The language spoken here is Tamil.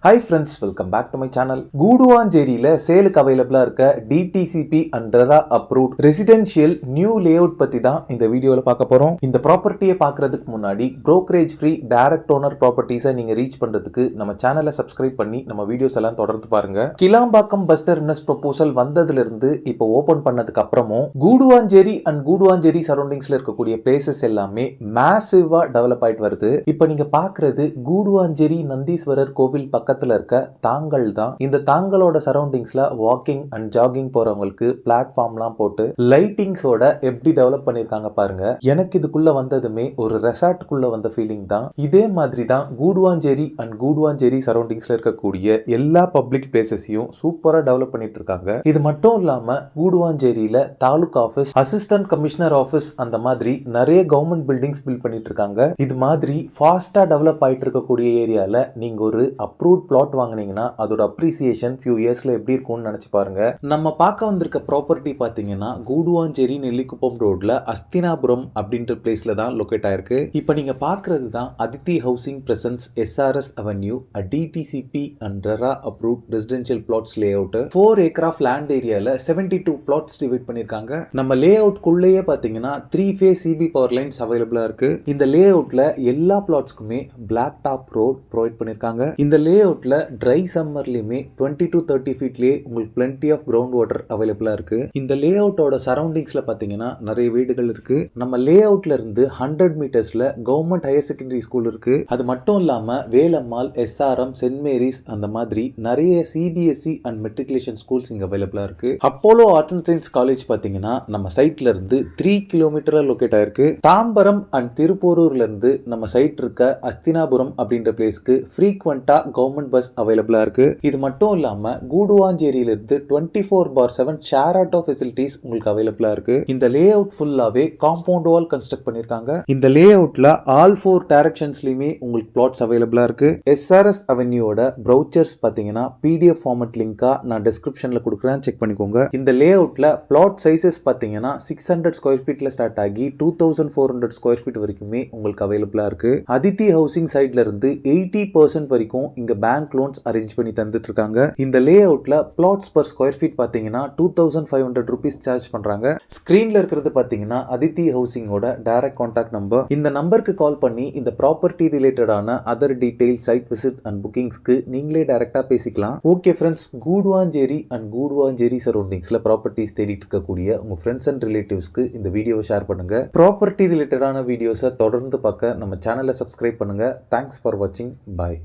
Hi friends, welcome back to my channel. கூடுவாஞ்சேரியில சேலுக்கு அவைலபிளா இருக்க DTCP and RERA approved residential new layout பத்தி தான் இந்த வீடியோல பார்க்க போறோம். இந்த ப்ராப்பர்ட்டியை பார்க்கறதுக்கு முன்னாடி brokerage free direct owner properties நீங்க ரீச் பண்றதுக்கு நம்ம சேனலை சப்ஸ்கிரைப் பண்ணி நம்ம வீடியோஸ் எல்லாம் தொடர்ந்து பாருங்க. கிளாம்பாக்கம் பஸ் டெர்மினஸ் ப்ரொபோசல் வந்ததுல இருந்து இப்போ ஓபன் பண்ணதுக்கு அப்புறமும் கூடுவாஞ்சேரி அண்ட் கூடுவாஞ்சேரி சரௌண்டிங்ஸ்ல இருக்கக்கூடிய பிளேசஸ் எல்லாமே மேசிவா டெவலப் ஆயிட்டு வருது. இப்போ நீங்க பார்க்கறது கூடுவாஞ்சேரி நந்தீஸ்வரர் கோவில் பக்கத்துல இருக்க தாங்கல் தான். இந்த தாங்களோட சரௌண்டிங்ஸ்ல வாக்கிங் அண்ட் ஜாகிங் போறவங்களுக்கு பிளாட்ஃபார்ம்லாம் போட்டு லைட்டிங்ஸோட எப்படி டெவலப் பண்ணிருக்காங்க பாருங்க. எனக்கு இதுக்குள்ள வந்ததுமே ஒரு ரெசார்ட்டுக்குள்ள வந்த ஃபீலிங் தான். இதே மாதிரி தான் கூடுவாஞ்சேரி அண்ட் கூடுவாஞ்சேரி சரௌண்டிங்ஸ்ல இருக்கக்கூடிய எல்லா பப்ளிக் பிளேசஸையும் சூப்பரா டெவலப் பண்ணிட்டு இருக்காங்க. இது மட்டும் இல்லாம கூடுவாஞ்சேரியில taluka office, assistant commissioner office அந்த மாதிரி நிறைய கவர்மெண்ட் பில்டிங்ஸ் பில்ட் பண்ணிட்டு இருக்காங்க. இது மாதிரி ஃபாஸ்டா டெவலப் ஆயிட்டு இருக்கக்கூடிய ஏரியால நீங்க ஒரு அப்ரூவ்ட் பிளாட் வாங்குனீங்கன்னா அதோட அப்ரிசியேஷன் ஃபியூ இயர்ஸ்ல எப்படி இருக்கும்னு நினைச்சு பாருங்க. நம்ம பார்க்க வந்திருக்க ப்ராப்பர்ட்டி பாத்தீங்கன்னா கூடுவாஞ்சேரி நெல்லிக்குப்பம் ரோட்ல அஸ்தினாபுரம் அப்படின்ற பிளேஸ்ல தான் லொகேட் ஆயிருக்கு. இப்போ நீங்க பார்க்கறது தான் Adithi housing presents SRS avenue DTCP and RERA approved residential plots layout. 4 acre of land ஏரியால 72 plots டிவைட் பண்ணிருக்காங்க. நம்ம லேஅவுட் குள்ளேயே பாத்தீங்கன்னா 3 phase CB பவர் லைன்ஸ் அவைலபிளா இருக்கு. இந்த லேஅவுட்ல எல்லா பிளாட்ஸ்க்குமே பிளாக் டாப் ரோட் ப்ரொவைட் பண்ணிருக்காங்க. இந்த லேஅவுட்ல ட்ரை சம்மர்லயுமே 20 to 30 ஃபீட்லயே உங்களுக்கு plenty ஆஃப் கிரவுண்ட் வாட்டர் அவைலபிளா இருக்கு. இந்த லேஅவுட்டோட சரௌண்டிங்ஸ்ல பாத்தீங்கன்னா நிறைய வீடுகள் இருக்கு. நம்ம லேஅவுட்ல இருந்து 100 மீட்டர்ஸ்ல கவர்மெண்ட் ஹையர் செகண்டரி ஸ்கூல் இருக்கு. அது மட்டும் இல்லாம வேலம்மாள், SRM, சென்ட் மேரிஸ் அந்த மாதிரி நிறைய CBSE அண்ட் மெட்ரிகுலேஷன் ஸ்கூல்ஸ் இங்க அவைலபிளா இருக்கு. Apollo arts and science college பாத்தீங்கன்னா நம்ம சைட்ல இருந்து 3 கிலோமீட்டர் லொகேட் ஆயிருக்கு. தாம்பரம் அண்ட் திருப்போரூர்ல இருந்து நம்ம சைட் இருக்க அஸ்தினாபுரம் அப்படின்ற பிளேஸ்க்கு ஃப்ரீக்வெண்டா கவர்மெண்ட் பஸ் அவைலபிளா இருக்கு. இது மட்டும் இல்லாம கூடுவாஞ்சேரியில இருந்து 24/7 ஷேர் ஆட்டோ ஃபெசிலிட்டிஸ் உங்களுக்கு அவைலபிளா இருக்கு. இந்த லேஅவுட் ஃபுல்லாவே காம்பவுண்ட் வால் கன்ஸ்ட்ரக்ட் பண்ணிருக்காங்க. இந்த லேஅவுட்ல ஆல் 4 டைரக்ஷன்ஸ்லயுமே உங்களுக்கு பிளாட்ஸ் அவைலபிளா இருக்கு. SRS அவென்யூவோட ப்ரௌச்சர்ஸ் பாத்தீங்கன்னா PDF ஃபார்மட் லிங்கா நான் டிஸ்கிரிப்ஷன்ல கொடுக்குறேன், செக் பண்ணிக்கோங்க. இந்த லேஅவுட்ல பிளாட் சைசஸ் பாத்தீங்கன்னா 600 ஸ்கொயர் ஃபீட்ல ஸ்டார்ட் ஆகி 2400 ஸ்கொயர் ஃபீட் வரைக்குமே உங்களுக்கு அவைலபிளா இருக்கு. அதித்தி ஹவுசிங் சைட்ல இருந்து 80% வரைக்கும் இங்க பேங்க் லோன்ஸ் அரேஞ்ச் பண்ணி தந்துட்டு இருக்காங்க. இந்த லேஅவுட்ல பிளாட்ஸ் பர் ஸ்கொயர் ஃபீட் பாத்தீங்கன்னா 2500 rupees சார்ஜ் பண்றாங்க. ஸ்கிரீன்ல இருக்கிறது பாத்தீங்கன்னா அதித்தி ஹவுசிங்கோட டைரக்ட் கான்டாக்ட் நம்பர். இந்த நம்பருக்கு கால் பண்ணி இந்த ப்ராப்பர்ட்டி ரிலேட்டடான other detail, site visit and புக்கிங்ஸ்க்கு நீங்களே டைரக்டா பேசிக்கலாம். Okay friends, Guduvanchery and Guduvanchery சரௌண்டிங்ஸ்ல ப்ராப்பர்ட்டிஸ் தேடிட்டு இருக்கக்கூடிய உங்க ஃப்ரெண்ட்ஸ் அண்ட் ரிலேட்டிவ்ஸ்க்கு இந்த வீடியோவை ஷேர் பண்ணுங்க. ப்ராப்பர்ட்டி ரிலேட்டடான வீடியோஸை தொடர்ந்து பார்க்க நம்ம சேனலை சப்ஸ்கிரைப் பண்ணுங்க. தேங்க்ஸ் ஃபார் வாட்சிங். பாய்.